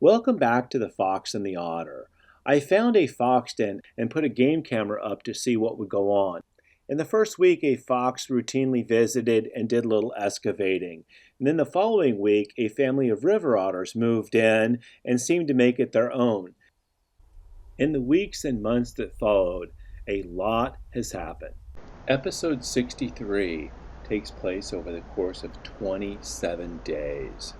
Welcome back to the Fox and the Otter. I found a fox den and put a game camera up to see what would go on. In the first week, a fox routinely visited and did a little excavating. And then the following week, a family of river otters moved in and seemed to make it their own. In the weeks and months that followed, a lot has happened. Episode 63 takes place over the course of 27 days.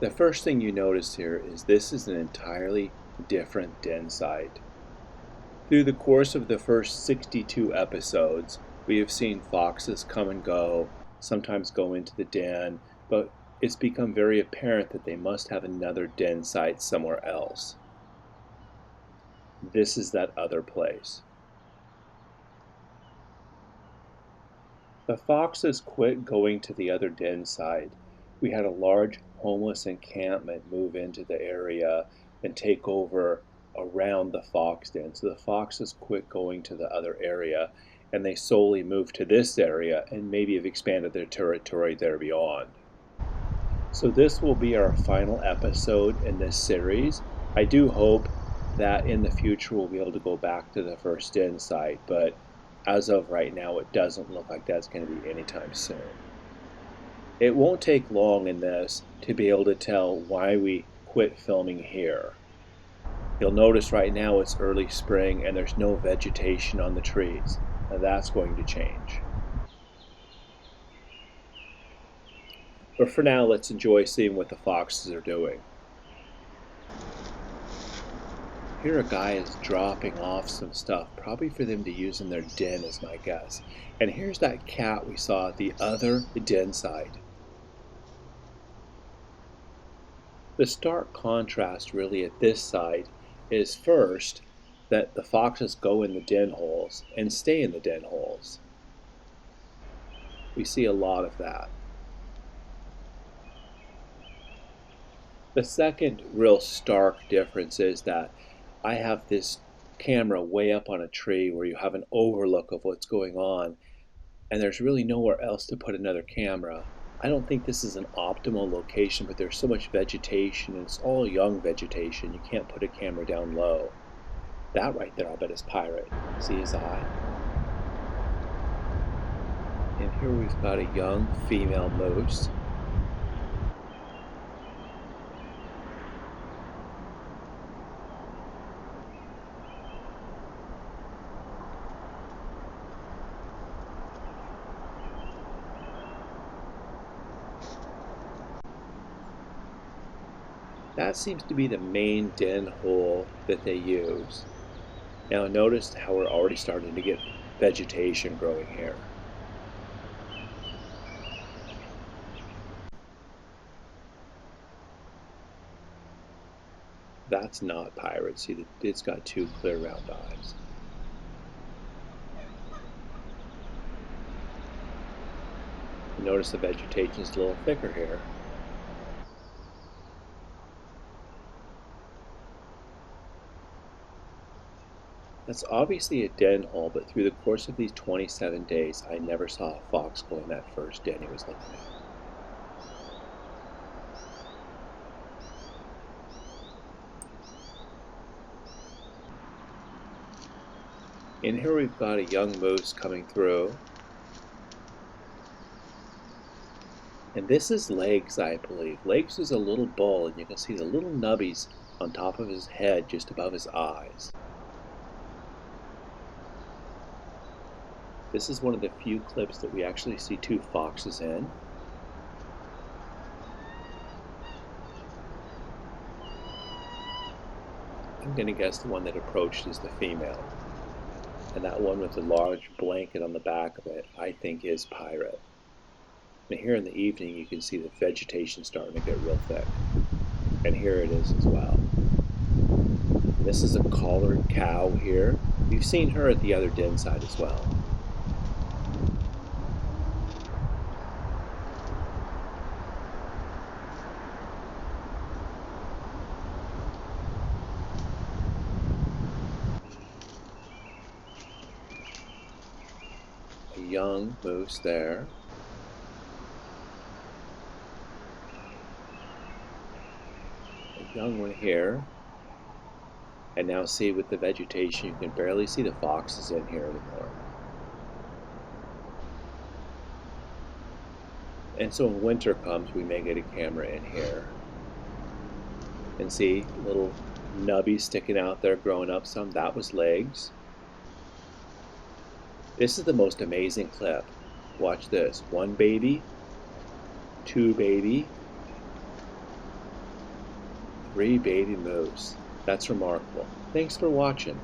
The first thing you notice here is this is an entirely different den site. Through the course of the first 62 episodes, we have seen foxes come and go, sometimes go into the den, but it's become very apparent that they must have another den site somewhere else. This is that other place. The foxes quit going to the other den site. We had a large homeless encampment move into the area and take over around the fox den. So the foxes quit going to the other area and they solely moved to this area and maybe have expanded their territory there beyond. So this will be our final episode in this series. I do hope that in the future we'll be able to go back to the first den site, but as of right now it doesn't look like that's going to be anytime soon. It won't take long in this to be able to tell why we quit filming here. You'll notice right now it's early spring and there's no vegetation on the trees. Now that's going to change. But for now, let's enjoy seeing what the foxes are doing. Here a guy is dropping off some stuff, probably for them to use in their den is my guess. And here's that cat we saw at the other den site. The stark contrast really at this site is first that the foxes go in the den holes and stay in the den holes. We see a lot of that. The second real stark difference is that I have this camera way up on a tree where you have an overlook of what's going on, and there's really nowhere else to put another camera. I don't think this is an optimal location, but there's so much vegetation, and it's all young vegetation. You can't put a camera down low. That right there, I'll bet is Pirate. See his eye? And here we've got a young female moose. That seems to be the main den hole that they use. Now notice how we're already starting to get vegetation growing here. That's not Pirate. See, it's got two clear round eyes. Notice the vegetation is a little thicker here. That's obviously a den hole, but through the course of these 27 days, I never saw a fox go in that first den he was looking at. And here we've got a young moose coming through. And this is Legs, I believe. Legs is a little bull, and you can see the little nubbies on top of his head just above his eyes. This is one of the few clips that we actually see two foxes in. I'm going to guess the one that approached is the female. And that one with the large blanket on the back of it, I think is Pirate. And here in the evening you can see the vegetation starting to get real thick. And here it is as well. This is a collared cow here. We've seen her at the other den site as well. A young moose there. young one here. And now see, with the vegetation, you can barely see the foxes in here anymore. And so when winter comes, we may get a camera in here. And see, little nubbies sticking out there, growing up some. That was legs. This is the most amazing clip. Watch this. 1 baby, 2 baby, 3 baby moose. That's remarkable. Thanks for watching.